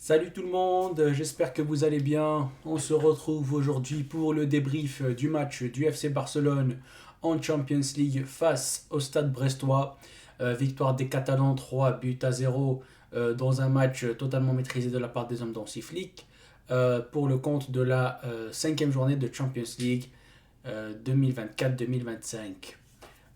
Salut tout le monde, j'espère que vous allez bien. On se retrouve aujourd'hui pour le débrief du match du FC Barcelone en Champions League face au Stade Brestois. Victoire des Catalans 3-0 dans un match totalement maîtrisé de la part des hommes d'Hansi Flick pour le compte de la cinquième journée de Champions League 2024-2025.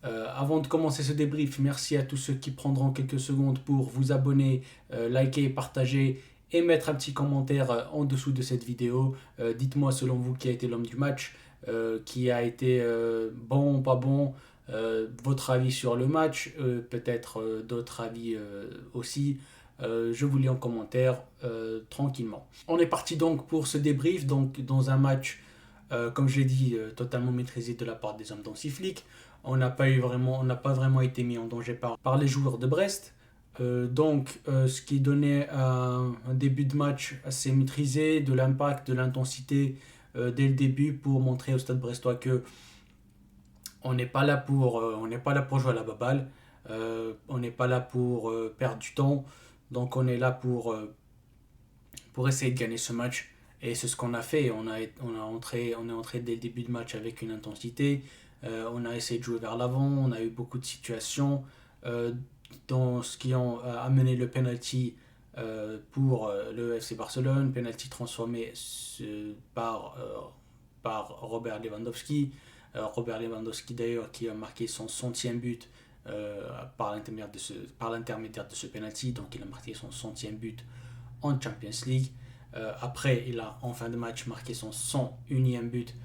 Avant de commencer ce débrief, merci à tous ceux qui prendront quelques secondes pour vous abonner, liker, partager et mettre un petit commentaire en dessous de cette vidéo. Dites-moi selon vous qui a été l'homme du match, qui a été bon, pas bon, votre avis sur le match, peut-être d'autres avis aussi. Je vous lis en commentaire tranquillement. On est parti donc pour ce débrief, donc dans un match, comme je l'ai dit, totalement maîtrisé de la part des hommes d'Hansi Flick. On n'a pas vraiment été mis en danger par les joueurs de Brest. Ce qui donnait un début de match assez maîtrisé, de l'impact, de l'intensité dès le début pour montrer au Stade Brestois que on n'est pas là pour jouer à la baballe, on n'est pas là pour perdre du temps, donc on est là pour essayer de gagner ce match. Et c'est ce qu'on a fait. On est entré dès le début de match avec une intensité. On a essayé de jouer vers l'avant. On a eu beaucoup de situations dans ce qui ont amené le penalty pour le FC Barcelone. Penalty transformé par Robert Lewandowski. Robert Lewandowski d'ailleurs qui a marqué son centième but par l'intermédiaire de ce penalty. Donc il a marqué son centième but en Champions League. Après, il a en fin de match marqué son 101e but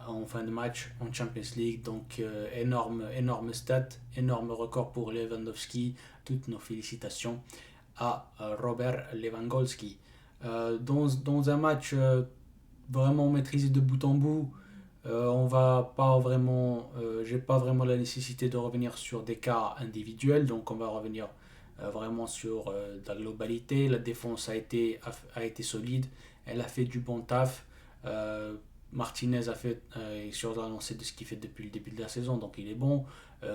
en fin de match en Champions League. Donc, énorme stat, énorme record pour Lewandowski. Toutes nos félicitations à Robert Lewandowski. Dans un match vraiment maîtrisé de bout en bout, j'ai pas vraiment la nécessité de revenir sur des cas individuels, donc on va revenir vraiment sur la globalité. La défense a été solide, elle a fait du bon taf. Martinez a fait sur la lancée de ce qu'il fait depuis le début de la saison, donc il est bon.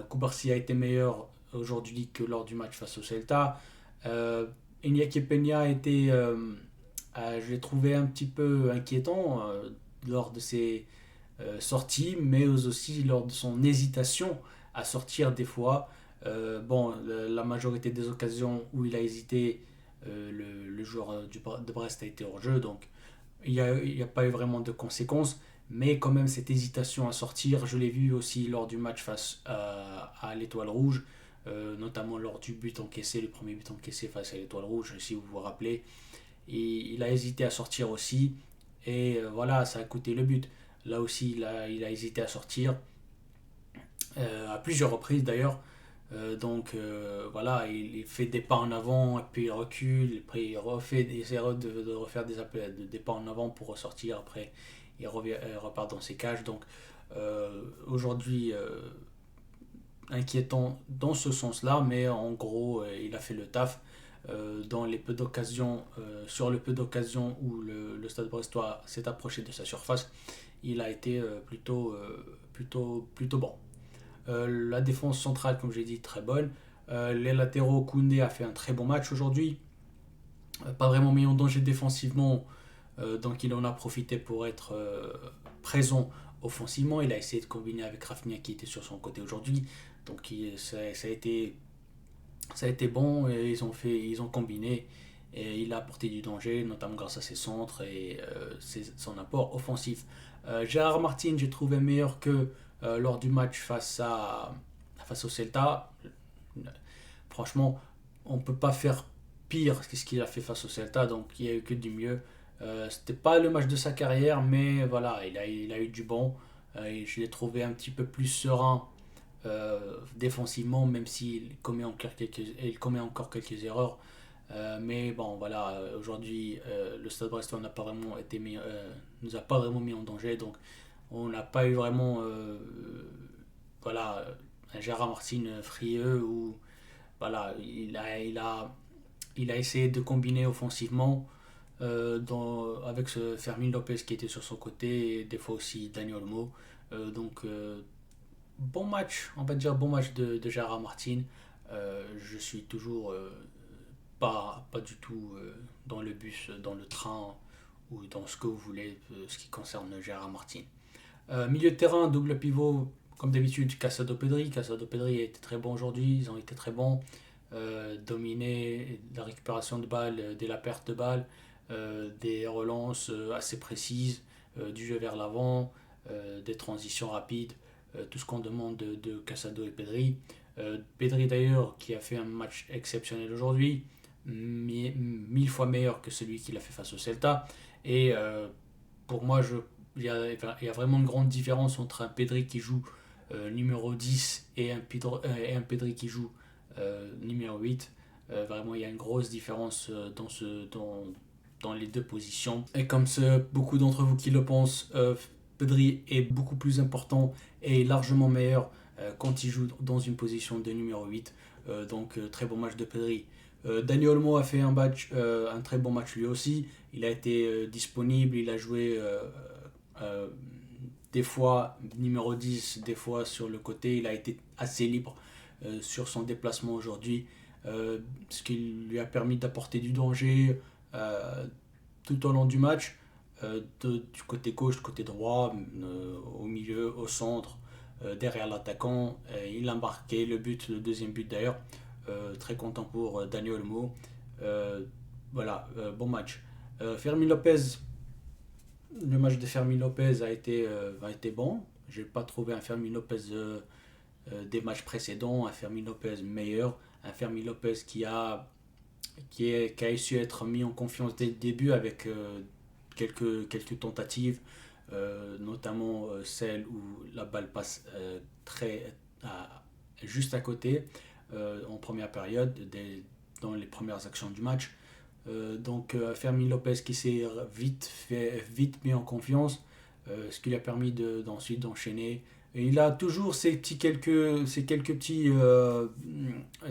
Koubarsi a été meilleur aujourd'hui que lors du match face au Celta. Iñaki Peña je l'ai trouvé un petit peu inquiétant lors de ses sorties, mais aussi lors de son hésitation à sortir des fois. La majorité des occasions où il a hésité, le joueur de Brest a été hors jeu, donc il n'y a pas eu vraiment de conséquences. Mais quand même, cette hésitation à sortir, je l'ai vu aussi lors du match face à l'Étoile Rouge, notamment lors du but encaissé, le premier but encaissé face à l'Étoile Rouge, si vous vous rappelez. Et il a hésité à sortir aussi, et voilà, ça a coûté le but. Là aussi, il a hésité à sortir, à plusieurs reprises d'ailleurs. Voilà, il fait des pas en avant, et puis il recule, après il refait des erreurs de refaire des pas en avant pour ressortir, après il repart dans ses cages. Donc aujourd'hui, inquiétant dans ce sens-là, mais en gros, il a fait le taf. Sur le peu d'occasions où le Stade Brestois s'est approché de sa surface, il a été plutôt bon. La défense centrale, comme j'ai dit, très bonne. Les latéraux, Koundé a fait un très bon match aujourd'hui. Pas vraiment mis en danger défensivement, donc il en a profité pour être présent offensivement. Il a essayé de combiner avec Rafinha qui était sur son côté aujourd'hui. Donc ça a été bon, et ils ont combiné. Et il a apporté du danger, notamment grâce à ses centres et son apport offensif. Gérard Martin, j'ai trouvé meilleur que lors du match face au Celta. Franchement, on ne peut pas faire pire que ce qu'il a fait face au Celta, donc il n'y a eu que du mieux. C'était pas le match de sa carrière, mais voilà, il a eu du bon. Et je l'ai trouvé un petit peu plus serein défensivement, même il commet encore quelques erreurs. Mais bon, voilà, aujourd'hui, le Stade Brestois nous a pas vraiment mis en danger, donc on n'a pas eu vraiment voilà, un Gérard Martin frieux où voilà, il a essayé de combiner offensivement avec ce Fermin Lopez qui était sur son côté, et des fois aussi Daniel Olmo. Bon match, on va dire bon match de Gérard Martin. Je suis toujours pas du tout dans le bus, dans le train ou dans ce que vous voulez, ce qui concerne Gérard Martin. Milieu de terrain, double pivot, comme d'habitude, Casado Pedri. Casado Pedri a été très bon aujourd'hui, ils ont été très bons. Dominé la récupération de balles dès la perte de balles, des relances assez précises, du jeu vers l'avant, des transitions rapides, tout ce qu'on demande de Casado et Pedri. Pedri d'ailleurs qui a fait un match exceptionnel aujourd'hui, mille fois meilleur que celui qu'il a fait face au Celta. Et pour moi, il y a vraiment une grande différence entre un Pedri qui joue numéro 10 et un Pedri qui joue numéro 8. Vraiment, il y a une grosse différence dans les deux positions. Et comme c'est beaucoup d'entre vous qui le pensent, Pedri est beaucoup plus important et largement meilleur quand il joue dans une position de numéro 8. Donc, très bon match de Pedri. Dani Olmo a fait un très bon match lui aussi. Il a été disponible, il a joué des fois numéro 10, des fois sur le côté. Il a été assez libre sur son déplacement aujourd'hui, ce qui lui a permis d'apporter du danger tout au long du match, du côté gauche, du côté droit, au milieu, au centre, derrière l'attaquant. Il a marqué le deuxième but d'ailleurs. Très content pour Dani Olmo. Bon match. Fermin Lopez, le match de Fermin Lopez a été bon. Je n'ai pas trouvé un Fermin Lopez des matchs précédents, un Fermin Lopez meilleur, un Fermin Lopez qui a su être mis en confiance dès le début avec quelques tentatives, notamment celle où la balle passe juste à côté en première période, dans les premières actions du match. Fermin Lopez qui s'est vite mis en confiance, ce qui lui a permis ensuite d'enchaîner. Et il a toujours ces quelques petits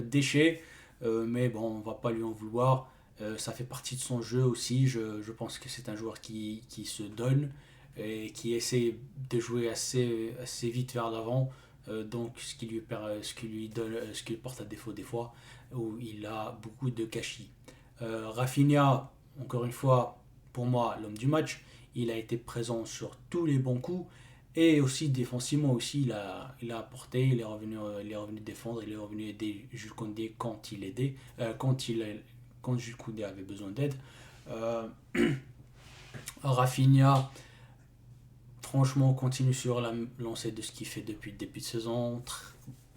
déchets, mais bon, on ne va pas lui en vouloir. Ça fait partie de son jeu aussi. Je pense que c'est un joueur qui se donne et qui essaie de jouer assez vite vers l'avant. Donc ce qui lui porte à défaut des fois, où il a beaucoup de gâchis. Rafinha, encore une fois, pour moi, l'homme du match. Il a été présent sur tous les bons coups. Et aussi défensivement aussi, il a apporté, il est revenu défendre, il est revenu aider Jules Koundé quand Jules Koundé avait besoin d'aide. Rafinha, franchement, continue sur la lancée de ce qu'il fait depuis le début de saison,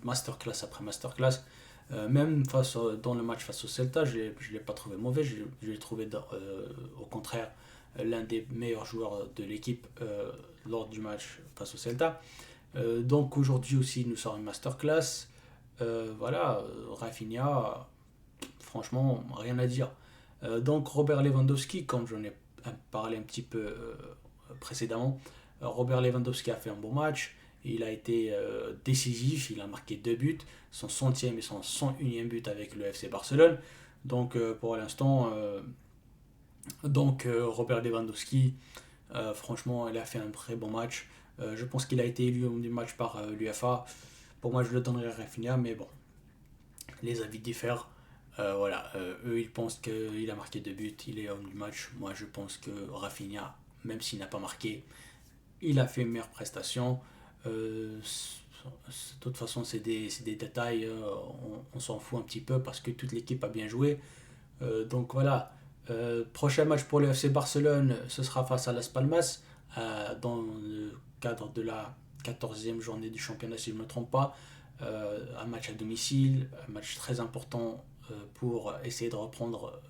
masterclass après masterclass. Même dans le match face au Celta, je ne l'ai pas trouvé mauvais, je l'ai trouvé au contraire l'un des meilleurs joueurs de l'équipe lors du match face au Celta. Donc aujourd'hui aussi, il nous sort une masterclass. Rafinha, franchement, rien à dire. Donc Robert Lewandowski, comme j'en ai parlé un petit peu précédemment, Robert Lewandowski a fait un bon match. Il a été décisif, il a marqué 2 buts, son 100e et son 101e but avec le FC Barcelone. Donc pour l'instant, Robert Lewandowski, franchement, il a fait un très bon match. Je pense qu'il a été élu homme du match par l'UEFA. Pour moi, je le donnerais à Rafinha, mais bon, les avis diffèrent. Eux, ils pensent qu'il a marqué 2 buts, il est homme du match. Moi, je pense que Rafinha, même s'il n'a pas marqué, il a fait une meilleure prestation. De toute façon, c'est des détails, on s'en fout un petit peu parce que toute l'équipe a bien joué. Donc voilà. Prochain match pour le FC Barcelone, ce sera face à Las Palmas dans le cadre de la 14e journée du championnat, si je ne me trompe pas. Un match à domicile, un match très important pour essayer de reprendre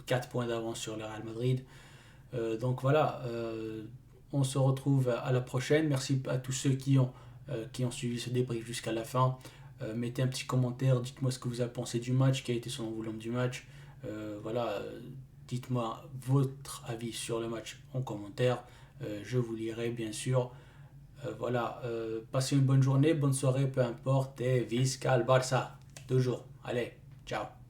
4 points d'avance sur le Real Madrid. On se retrouve à la prochaine. Merci à tous ceux qui ont suivi ce débrief jusqu'à la fin. Mettez un petit commentaire, dites-moi ce que vous avez pensé du match, quel a été selon vous l'homme du match. Dites-moi votre avis sur le match en commentaire. Je vous lirai bien sûr. Passez une bonne journée, bonne soirée, peu importe. Et visca le Barça, toujours. Allez, ciao.